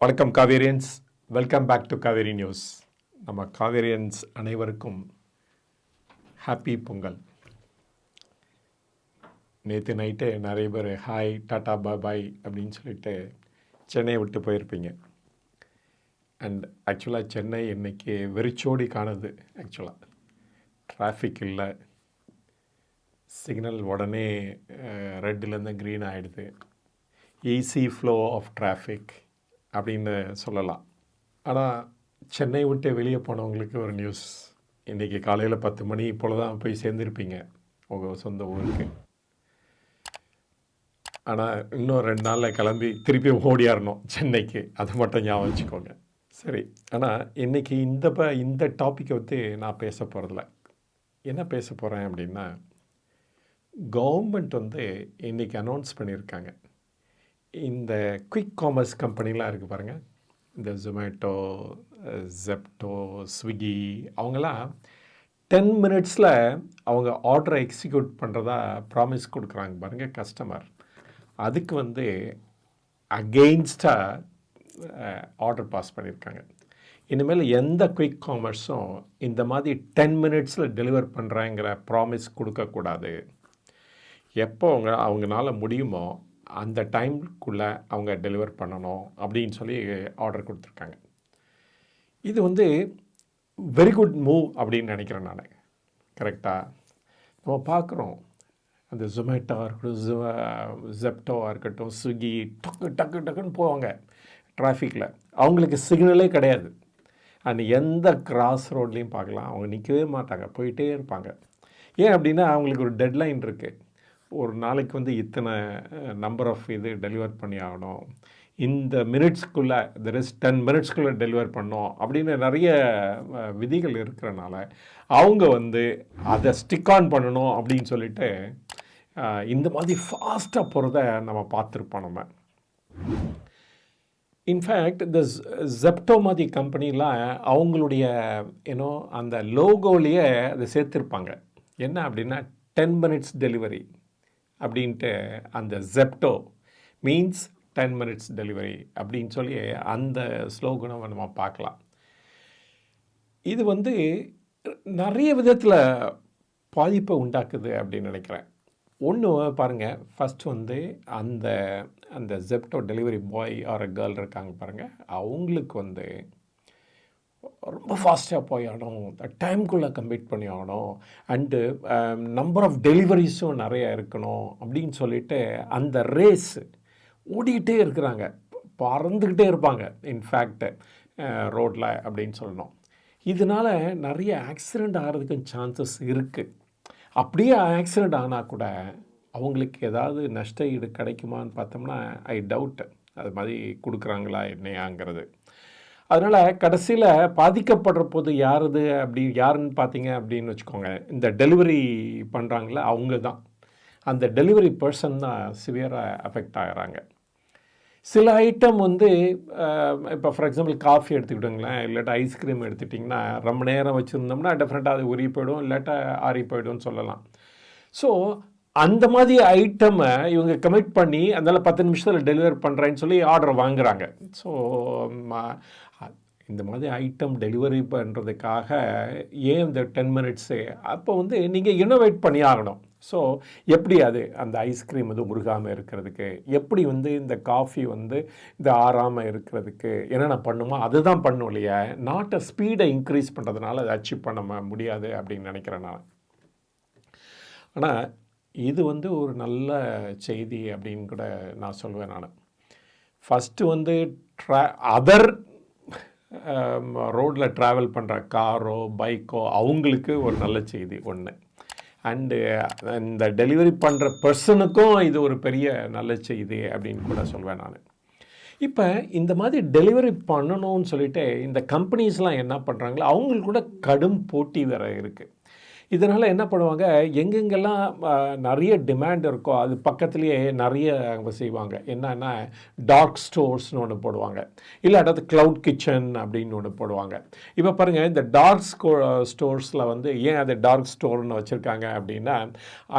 வணக்கம் Kaverians, welcome back to Kaveri news. நம்ம காவேரியன்ஸ் அனைவருக்கும் ஹாப்பி பொங்கல். நேற்று நைட்டு நிறைய பேர் ஹாய் டாட்டா பாய் அப்படின்னு சொல்லிட்டு சென்னையை விட்டு போயிருப்பீங்க. அண்ட் ஆக்சுவலாக சென்னை இன்றைக்கி வெறிச்சோடி காணுது. ஆக்சுவலாக டிராஃபிக் இல்லை, சிக்னல் உடனே ரெட்லேருந்து க்ரீன் ஆகிடுது, ஈஸி ஃப்ளோ ஆஃப் டிராஃபிக் அப்படின்னு சொல்லலாம். ஆனால் சென்னை விட்டு வெளியே போனவங்களுக்கு ஒரு நியூஸ். இன்றைக்கி காலையில் 10 மணி போல் தான் போய் சேர்ந்துருப்பீங்க உங்கள் சொந்த ஊருக்கு. ஆனால் இன்னும் 2 நாளில் கிளம்பி திருப்பி ஓடியாரணும் சென்னைக்கு. அது மட்டும் ஞாபகம் வச்சுக்கோங்க. சரி, ஆனால் இன்றைக்கி இந்த டாப்பிக்கை பற்றி நான் பேச போகிறதில்ல. என்ன பேச போகிறேன் அப்படின்னா, கவர்மெண்ட் இன்றைக்கி அனௌன்ஸ் பண்ணியிருக்காங்க. இந்த குயிக் காமர்ஸ் கம்பெனிலாம் இருக்குது பாருங்கள், இந்த ஜொமேட்டோ, ஜெப்டோ, ஸ்விக்கி, அவங்களாம் 10 மினிட்ஸில் அவங்க ஆர்டரை எக்ஸிக்யூட் பண்ணுறதா ப்ராமிஸ் கொடுக்குறாங்க பாருங்கள் கஸ்டமர். அதுக்கு அகெயின்ஸ்டாக ஆர்டர் பாஸ் பண்ணியிருக்காங்க. இனிமேல் எந்த குயிக் காமர்ஸும் இந்த மாதிரி 10 மினிட்ஸில் டெலிவர் பண்ணுறாங்கிற ப்ராமிஸ் கொடுக்கக்கூடாது. எப்போ அவங்களால முடியுமோ அந்த டைமுக்குள்ளே அவங்க டெலிவர் பண்ணணும் அப்படின்னு சொல்லி ஆர்டர் கொடுத்துருக்காங்க. இது வெரி குட் மூவ் அப்படின்னு நினைக்கிறேன் நான். கரெக்டாக நம்ம பார்க்குறோம், அந்த ஜொமேட்டோவாக இருக்கட்டும், ஜெப்டோவாக இருக்கட்டும், ஸ்விக்கி, டக்குன்னு போவாங்க டிராஃபிக்கில். அவங்களுக்கு சிக்னலே கிடையாது. அண்ட் எந்த கிராஸ் ரோட்லேயும் பார்க்கலாம், அவங்க நிற்கவே மாட்டாங்க, போயிட்டே இருப்பாங்க. ஏன் அப்படின்னா அவங்களுக்கு ஒரு டெட்லைன் இருக்குது. ஒரு நாளைக்கு இத்தனை நம்பர் ஆஃப் டெலிவர் பண்ணி ஆகணும், இந்த மினிட்ஸ்க்குள்ளே, தெர் இஸ் 10 மினிட்ஸ்க்குள்ளே டெலிவர் பண்ணோம் அப்படின்னு நிறைய விதிகள் இருக்கிறனால அவங்க அதை ஸ்டிக் ஆன் பண்ணணும் அப்படின்னு சொல்லிட்டு இந்த மாதிரி ஃபாஸ்ட்டாக போகிறத நம்ம பார்த்துருப்போம். நம்ம இன்ஃபேக்ட் இந்த ஜெப்டோ மாதிரி கம்பெனிலாம் அவங்களுடைய அந்த லோகோலேயே அதை சேர்த்துருப்பாங்க. என்ன அப்படின்னா 10 மினிட்ஸ் டெலிவரி அப்படின்ட்டு, அந்த ஜெப்டோ மீன்ஸ் 10 மினிட்ஸ் டெலிவரி அப்படின்னு சொல்லி அந்த ஸ்லோகனை நம்ம பார்க்கலாம். இது நிறைய விதத்தில் பாதிப்பை உண்டாக்குது அப்படின்னு நினைக்கிறேன். ஒன்று பாருங்கள், ஃபஸ்ட்டு அந்த அந்த Zepto delivery boy or girl இருக்காங்க பாருங்கள், அவங்களுக்கு ரொம்ப ஃபாஸ்ட்டாக போய் ஆகணும், டைம்குள்ளே கம்ப்ளீட் பண்ணி ஆகணும், அண்டு நம்பர் ஆஃப் டெலிவரிஸும் நிறையா இருக்கணும் அப்படின்னு சொல்லிட்டு அந்த ரேஸ் ஓடிக்கிட்டே இருக்கிறாங்க, பறந்துக்கிட்டே இருப்பாங்க இன்ஃபேக்ட் ரோட்டில் அப்படின்னு சொல்லணும். இதனால் நிறைய ஆக்சிடெண்ட் ஆகிறதுக்கும் சான்சஸ் இருக்குது. அப்படியே ஆக்சிடெண்ட் ஆனால் கூட அவங்களுக்கு ஏதாவது நஷ்ட ஈடு கிடைக்குமான்னு பார்த்தோம்னா ஐ டவுட். அது மாதிரி கொடுக்குறாங்களா என்னையாங்கிறது. அதனால் கடைசியில் பாதிக்கப்படுற போது யாருன்னு பார்த்தீங்க அப்படின்னு வச்சுக்கோங்க, இந்த டெலிவரி பண்ணுறாங்களே அவங்க தான். அந்த டெலிவரி பர்சன் தான் சிவியராக அஃபெக்ட் ஆகிறாங்க. சில ஐட்டம் இப்போ ஃபார் எக்ஸாம்பிள் காஃபி எடுத்துக்கிட்டோங்களேன், இல்லாட்டா ஐஸ்கிரீம் எடுத்துட்டிங்கன்னா ரொம்ப நேரம் வச்சுருந்தோம்னா டெஃபினட்டாக அது உருகி போயிடும், இல்லாட்டா ஆறி போய்டும்னு சொல்லலாம். ஸோ அந்த மாதிரி ஐட்டமை இவங்க கமிட் பண்ணி அதனால் 10 நிமிஷத்தில் டெலிவர் பண்ணுறேன்னு சொல்லி ஆர்டர் வாங்குகிறாங்க. ஸோ இந்த மாதிரி ஐட்டம் டெலிவரி பண்ணுறதுக்காக ஏன் இந்த 10 மினிட்ஸு, அப்போ நீங்கள் இன்னோவேட் பண்ணி ஆகணும். ஸோ எப்படி அந்த ஐஸ்கிரீம் உருகாமல் இருக்கிறதுக்கு, எப்படி இந்த காஃபி இந்த ஆறாமல் இருக்கிறதுக்கு என்னென்ன பண்ணுமோ அதுதான் பண்ணும் இல்லையா. நாட்டை ஸ்பீடை இன்க்ரீஸ் பண்ணுறதுனால அதை அச்சீவ் பண்ண முடியாது அப்படின்னு நினைக்கிறேன் நான். ஆனால் இது ஒரு நல்ல செய்தி அப்படின்னு கூட நான் சொல்வேன் நான். ஃபஸ்ட்டு அதர் ரோட்டில் ட்ராவல் பண்ணுற காரோ பைக்கோ அவங்களுக்கு ஒரு நல்ல செய்தி ஒன்று. அண்டு இந்த டெலிவரி பண்ணுற பர்சனுக்கும் இது ஒரு பெரிய நல்ல செய்தி அப்படின்னு கூட சொல்வேன் நான். இப்போ இந்த மாதிரி டெலிவரி பண்ணணும்னு சொல்லிட்டு இந்த கம்பெனிஸ்லாம் என்ன பண்ணுறாங்களோ அவங்களுக்கு கூட கடும் போட்டி வேறு இருக்குது. இதனால் என்ன பண்ணுவாங்க, எங்கெங்கெல்லாம் நிறைய டிமாண்ட் இருக்கோ அது பக்கத்துலேயே நிறைய அவங்க செய்வாங்க. என்னன்னா டார்க் ஸ்டோர்ஸ்னு ஒன்று போடுவாங்க, இல்லாட்டது க்ளவுட் கிச்சன் அப்படின்னு ஒன்று போடுவாங்க. இப்போ பாருங்கள், இந்த டார்க் ஸ்டோர்ஸில் வந்து ஏன் அது டார்க் ஸ்டோர்னு வச்சுருக்காங்க அப்படின்னா,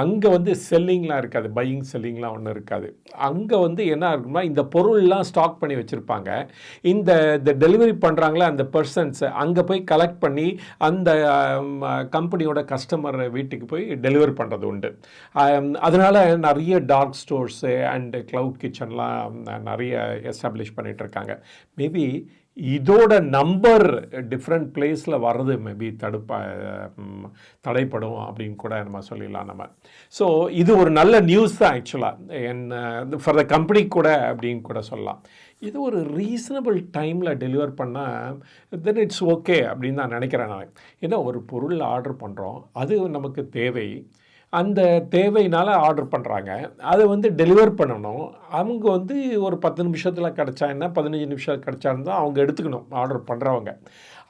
அங்கே வந்து செல்லிங்லாம் இருக்காது, பையிங் செல்லிங்லாம் ஒன்றும் இருக்காது. அங்கே வந்து என்ன இருக்குன்னா, இந்த பொருள்லாம் ஸ்டாக் பண்ணி வச்சுருப்பாங்க. இந்த டெலிவரி பண்ணுறாங்களே அந்த பர்சன்ஸ் அங்கே போய் கலெக்ட் பண்ணி அந்த கம்பெனியோட கஸ்டமர் வீட்டுக்கு போய் டெலிவர் பண்ணுறது உண்டு. அதனால் நிறைய டார்க் ஸ்டோர்ஸு அண்டு க்ளவுட் கிச்சன்லாம் நிறைய எஸ்டாப்ளிஷ் பண்ணிகிட்ருக்காங்க. மேபி இதோட நம்பர் டிஃப்ரெண்ட் பிளேஸில் வர்றது மேபி தடைப்படும் அப்படின்னு கூட நம்ம சொல்லிடலாம் நம்ம. ஸோ இது ஒரு நல்ல நியூஸ் தான் ஆக்சுவலாக ஃபார் த கம்பெனி கூட அப்படின்னு கூட சொல்லலாம். இது ஒரு ரீசனபிள் டைமில் டெலிவர் பண்ணால் தென் இட்ஸ் ஓகே அப்படின்னு தான் நினைக்கிறேன் நான். ஏன்னா ஒரு பொருள் ஆர்டர் பண்ணுறோம், அது நமக்கு தேவை, அந்த தேவையினால் ஆர்டர் பண்ணுறாங்க, அதை வந்து டெலிவர் பண்ணணும். அவங்க வந்து ஒரு 10 நிமிஷத்தில் கிடச்சா என்ன, 15 நிமிஷம் கிடச்சான்னு தான் அவங்க எடுத்துக்கணும் ஆர்டர் பண்ணுறவங்க.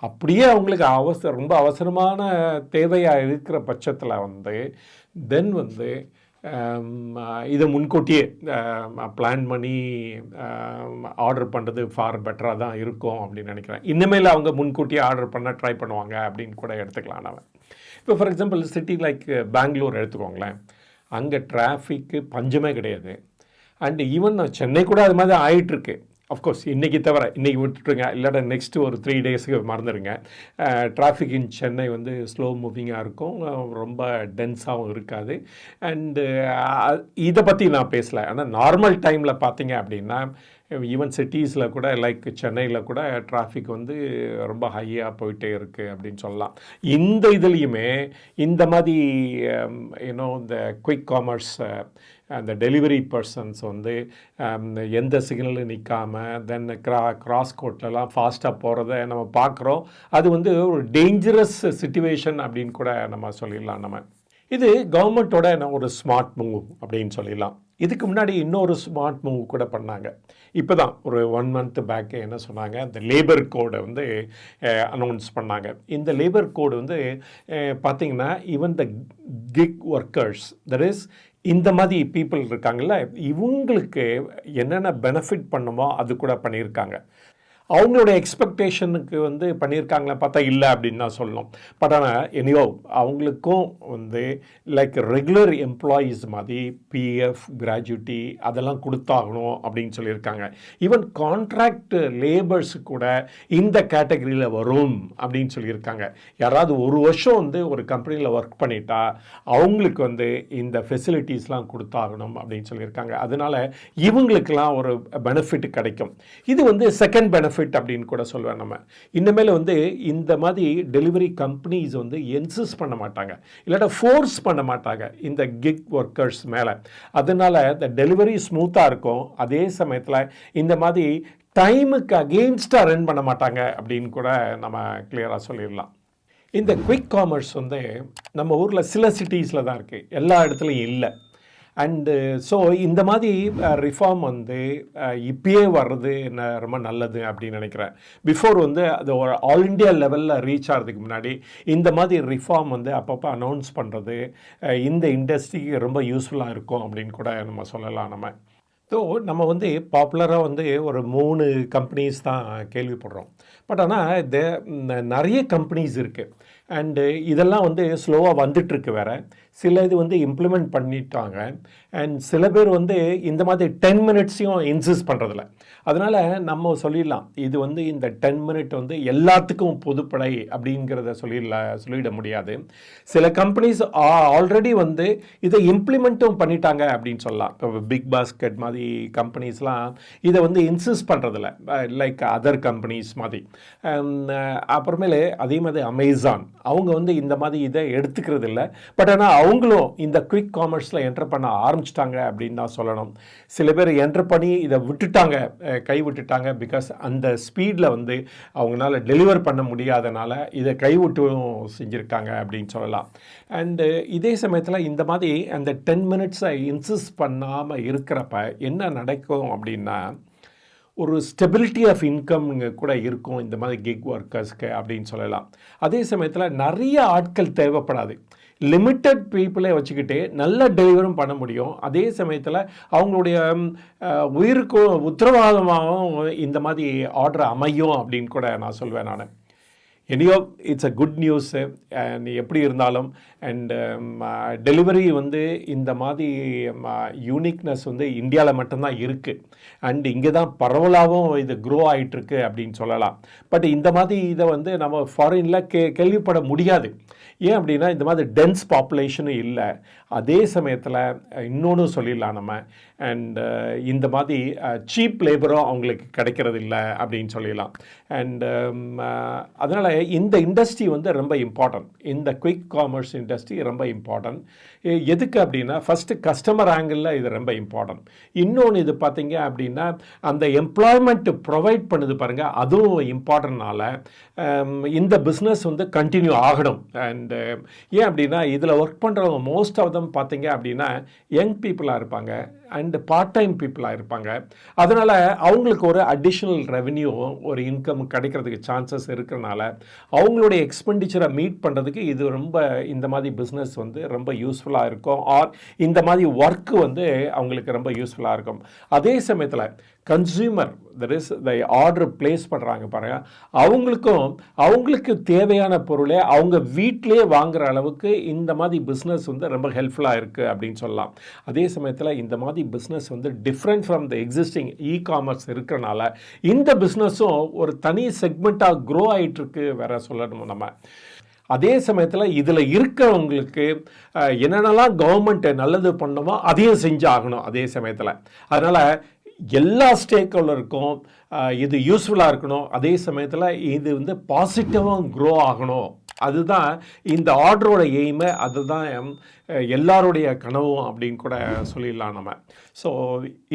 அப்படியே அவங்களுக்கு ரொம்ப அவசரமான தேவையாக இருக்கிற பட்சத்தில் வந்து தென் வந்து இதை முன்கூட்டியே பிளான் பண்ணி ஆர்டர் பண்ணுறது ஃபார் பெட்டராக தான் இருக்கும் அப்படின்னு நினைக்கிறேன். இனிமேல் அவங்க முன்கூட்டியே ஆர்டர் பண்ண ட்ரை பண்ணுவாங்க அப்படின்னு கூட எடுத்துக்கலாம் நான். இப்போ for example city like Bangalore எடுத்துக்கோங்களேன், அங்கே டிராஃபிக்கு பஞ்சமே கிடையாது. அண்டு ஈவன் சென்னை கூட அது மாதிரி ஆகிட்டுருக்கு. அஃப்கோர்ஸ் இன்றைக்கி தவிர, இன்றைக்கி விட்டுருங்க, இல்லாட்ட நெக்ஸ்ட்டு ஒரு 3 டேஸுக்கு மறந்துடுங்க. டிராஃபிக் இன் சென்னை வந்து ஸ்லோ மூவிங்காக இருக்கும், ரொம்ப டென்ஸாகவும் இருக்காது. அண்டு இதை பற்றி நான் பேசலை. ஆனால் நார்மல் டைமில் பார்த்தீங்க அப்படின்னா ஈவன் சிட்டிஸில் கூட லைக் சென்னையில் கூட டிராஃபிக் வந்து ரொம்ப ஹையாக போயிட்டே இருக்குது அப்படின்னு சொல்லலாம். இந்த இதுலேயுமே இந்த மாதிரி இந்த குயிக் காமர்ஸ் அந்த டெலிவரி பர்சன்ஸ் வந்து எந்த சிக்னலும் நிற்காமல் தென் கிராஸ் கோட்லலாம் ஃபாஸ்ட்டாக போகிறத நம்ம பார்க்குறோம். அது வந்து ஒரு டேஞ்சரஸ் சிச்சுவேஷன் அப்படின்னு கூட நம்ம சொல்லிடலாம் நம்ம. இது கவர்மெண்ட்டோட ஒரு ஸ்மார்ட் மூவ் அப்படின்னு சொல்லிடலாம். இதுக்கு முன்னாடி இன்னொரு ஸ்மார்ட் மூவ் கூட பண்ணாங்க. இப்போ தான் ஒரு 1 month பேக்கு என்ன சொன்னாங்க, இந்த லேபர் கோடை வந்து அனௌன்ஸ் பண்ணாங்க. இந்த லேபர் கோடு வந்து பார்த்திங்கன்னா even the kick workers, that is இந்த மாதிரி பீப்புள் இருக்காங்கல்ல, இவங்களுக்கு என்னென்ன பெனிஃபிட் பண்ணுமோ அது கூட பண்ணியிருக்காங்க. அவங்களோட எக்ஸ்பெக்டேஷனுக்கு வந்து பண்ணியிருக்காங்களே பார்த்தா இல்லை அப்படின்னு தான் சொல்லணும். பட் ஆனால் எனியோ அவங்களுக்கும் வந்து லைக் ரெகுலர் எம்ப்ளாயீஸ் மாதிரி பிஎஃப், கிராஜுவிட்டி அதெல்லாம் கொடுத்தாகணும் அப்படின்னு சொல்லியிருக்காங்க. ஈவன் கான்ட்ராக்ட் லேபர்ஸு கூட இந்த கேட்டகரியில் வரும் அப்படின்னு சொல்லியிருக்காங்க. யாராவது 1 வருஷம் வந்து ஒரு கம்பெனியில் ஒர்க் பண்ணிட்டா அவங்களுக்கு வந்து இந்த ஃபெசிலிட்டிஸ்லாம் கொடுத்தாகணும் அப்படின்னு சொல்லியிருக்காங்க. அதனால் இவங்களுக்கெல்லாம் ஒரு பெனிஃபிட் கிடைக்கும். இது வந்து செகண்ட் பெனிஃபிட் அப்படின்னு கூட சொல்லுவேன் நம்ம. இனிமேல் வந்து இந்த மாதிரி டெலிவரி கம்பெனிஸ் வந்து இன்சிஸ்ட் பண்ண மாட்டாங்க, இல்லாட்டா ஃபோர்ஸ் பண்ண மாட்டாங்க இந்த கிக் ஒர்க்கர்ஸ் மேலே. அதனால இந்த டெலிவரி ஸ்மூத்தாக இருக்கும். அதே சமயத்தில் இந்த மாதிரி டைமுக்கு அகெயின்ஸ்டாக ரன் பண்ண மாட்டாங்க அப்படின்னு கூட நம்ம கிளியராக சொல்லிடலாம். இந்த குயிக் காமர்ஸ் வந்து நம்ம ஊரில் சில சிட்டிஸில் தான் இருக்குது, எல்லா இடத்துலையும் இல்லை. அண்டு ஸோ இந்த மாதிரி ரிஃபார்ம் வந்து இப்பயே வர்றது ரொம்ப நல்லது அப்படின்னு நினைக்கிறேன். பிஃபோர் வந்து அது ஒரு ஆல் இண்டியா லெவலில் ரீச் ஆகிறதுக்கு முன்னாடி இந்த மாதிரி ரிஃபார்ம் வந்து அப்பப்போ அனௌன்ஸ் பண்ணுறது இந்த இண்டஸ்ட்ரிக்கு ரொம்ப யூஸ்ஃபுல்லாக இருக்கும் அப்படின்னு கூட நம்ம சொல்லலாம் நம்ம. ஸோ நம்ம வந்து பாப்புலராக வந்து ஒரு 3 கம்பெனிஸ் தான் கேள்விப்படுறோம். பட் ஆனால் நிறைய கம்பெனிஸ் இருக்குது. அண்டு இதெல்லாம் வந்து ஸ்லோவாக வந்துட்டுருக்கு வேறு. சில இது வந்து இம்ப்ளிமெண்ட் பண்ணிட்டாங்க. அண்ட் சில பேர் வந்து இந்த மாதிரி 10 மினிட்ஸையும் இன்சிஸ்ட் பண்ணுறதில்ல. அதனால் நம்ம சொல்லிடலாம், இது வந்து இந்த 10 மினிட் வந்து எல்லாத்துக்கும் பொதுப்படை அப்படிங்கிறத சொல்லிட முடியாது. சில கம்பெனிஸ் ஆல்ரெடி வந்து இதை இம்ப்ளிமெண்ட்டும் பண்ணிட்டாங்க அப்படின்னு சொல்லலாம். இப்போ பிக் பாஸ்கெட் மாதிரி கம்பெனிஸ்லாம் இதை வந்து இன்சிஸ்ட் பண்ணுறதில்ல, லைக் அதர் கம்பெனிஸ் மாதிரி. அப்புறமேலே அதே மாதிரி அமேசான் அவங்க வந்து இந்த மாதிரி இதை எடுத்துக்கிறது இல்லை. பட் ஆனால் அவங்களும் இந்த குயிக் காமர்ஸில் என்டர் பண்ண ஆரம்பிச்சிட்டாங்க அப்படின்னு தான் சொல்லணும். சில பேர் என்டர் பண்ணி இதை கைவிட்டுட்டாங்க. பிகாஸ் அந்த ஸ்பீடில் வந்து அவங்களால டெலிவர் பண்ண முடியாதனால இதை கைவிட்டும் செஞ்சுருக்காங்க அப்படின்னு சொல்லலாம். அண்டு இதே சமயத்தில் இந்த மாதிரி அந்த 10 மினிட்ஸை இன்சிஸ்ட் பண்ணாமல் இருக்கிறப்ப என்ன நடக்கும் அப்படின்னா, ஒரு ஸ்டெபிலிட்டி ஆஃப் இன்கம் கூட இருக்கும் இந்த மாதிரி கிக் ஒர்க்கர்ஸ்க்கு அப்படின்னு சொல்லலாம். அதே சமயத்தில் நிறைய ஆட்கள் தேவைப்படாது. லிமிட்டட் பீப்புளை வச்சுக்கிட்டு நல்ல டெலிவரும் பண்ண முடியும். அதே சமயத்தில் அவங்களுடைய உயிருக்கு உத்தரவாதமாகவும் இந்த மாதிரி ஆர்டர் அமையும் அப்படின்னு கூட நான் சொல்வேன் நான். Anyhow it's a good news. And எப்படி இருந்தாலும் அண்டு டெலிவரி வந்து இந்த மாதிரி யூனிக்னஸ் வந்து இந்தியாவில் மட்டும்தான் இருக்குது. அண்ட் இங்கே தான் பரவலாகவும் இது க்ரோ ஆகிட்டுருக்கு அப்படின்னு சொல்லலாம். பட் இந்த மாதிரி இதை வந்து நம்ம ஃபாரினில் கேள்விப்பட முடியாது. ஏன் அப்படின்னா இந்த மாதிரி டென்ஸ் பாப்புலேஷனும் இல்லை. அதே சமயத்தில் இன்னொன்று சொல்லிடலாம் நம்ம, அண்ட் இந்த மாதிரி சீப் லேபரும் அவங்களுக்கு கிடைக்கிறது இல்லை அப்படின்னு சொல்லிடலாம். அண்ட் அதனால் இந்த இண்டஸ்ட்ரி வந்து ரொம்ப இம்பார்ட்டன்ட். இந்த குயிக் காமர்ஸ் இண்டஸ்ட்ரி ரொம்ப இம்பார்ட்டன்ட். எதுக்கு அப்படின்னா ஃபஸ்ட்டு கஸ்டமர் ஆங்கிளில் இது ரொம்ப இம்பார்ட்டன்ட். இன்னொன்று இது பார்த்தீங்க அப்படின்னா அந்த எம்ப்ளாய்மெண்ட் ப்ரொவைட் பண்ணுது பாருங்கள், அதுவும் இம்பார்ட்டன்ட்னால இந்த பிஸ்னஸ் வந்து கண்டினியூ ஆகணும். அண்டு ஏன் அப்படின்னா இதில் ஒர்க் பண்ணுறவங்க மோஸ்ட் ஆஃப் தம் பார்த்தீங்க அப்படின்னா யங் பீப்புளாக இருப்பாங்க அண்டு பார்ட் டைம் பீப்புளாக இருப்பாங்க. அதனால் அவங்களுக்கு ஒரு அடிஷ்னல் ரெவென்யூ, ஒரு இன்கம் கிடைக்கிறதுக்கு சான்சஸ் இருக்கிறனால அவங்களுடைய எக்ஸ்பெண்டிச்சரை மீட் பண்ணுறதுக்கு இது ரொம்ப இந்த மாதிரி பிஸ்னஸ் வந்து ரொம்ப யூஸ்ஃபுல்லாக இருக்கும். ஆர் இந்த மாதிரி ஒர்க்கு வந்து அவங்களுக்கு ரொம்ப யூஸ்ஃபுல்லாக இருக்கும். அதே சமயத்தில் கன்சியூமர் ஆர்டர் பிளேஸ் பண்ணுறாங்க பாருங்க, அவங்களுக்கு தேவையான பொருளை அவங்க வீட்டிலே வாங்குகிற அளவுக்கு இந்த மாதிரி பிஸ்னஸ் வந்து ரொம்ப ஹெல்ப்ஃபுல்லாக இருக்குது அப்படின்னு சொல்லலாம். அதே சமயத்தில் இந்த மாதிரி பிஸ்னஸ் வந்து different from the existing commerce இருக்கிறனால இந்த பிஸ்னஸும் ஒரு தனி செக்மெண்ட்டாக க்ரோ ஆகிட்டுருக்கு வேற சொல்லணும் நம்ம. அதே சமயத்தில் இதில் இருக்கிறவங்களுக்கு என்னென்னலாம் கவர்மெண்ட் நல்லது பண்ணணுமோ அதையும் செஞ்சாகணும் அதே சமயத்தில். அதனால் எல்லா ஸ்டேக் ஹோல்டருக்கும் இது யூஸ்ஃபுல்லாக இருக்கணும். அதே சமயத்தில் இது வந்து பாசிட்டிவாக க்ரோ ஆகணும். அதுதான் இந்த ஆர்டரோட எய்மை, அதுதான் எல்லாருடைய கனவும் அப்படின்னு கூட சொல்லிடலாம் நம்ம. ஸோ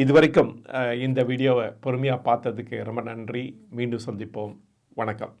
இது வரைக்கும் இந்த வீடியோவை பொறுமையாக பார்த்ததுக்கு ரொம்ப நன்றி. மீண்டும் சந்திப்போம். வணக்கம்.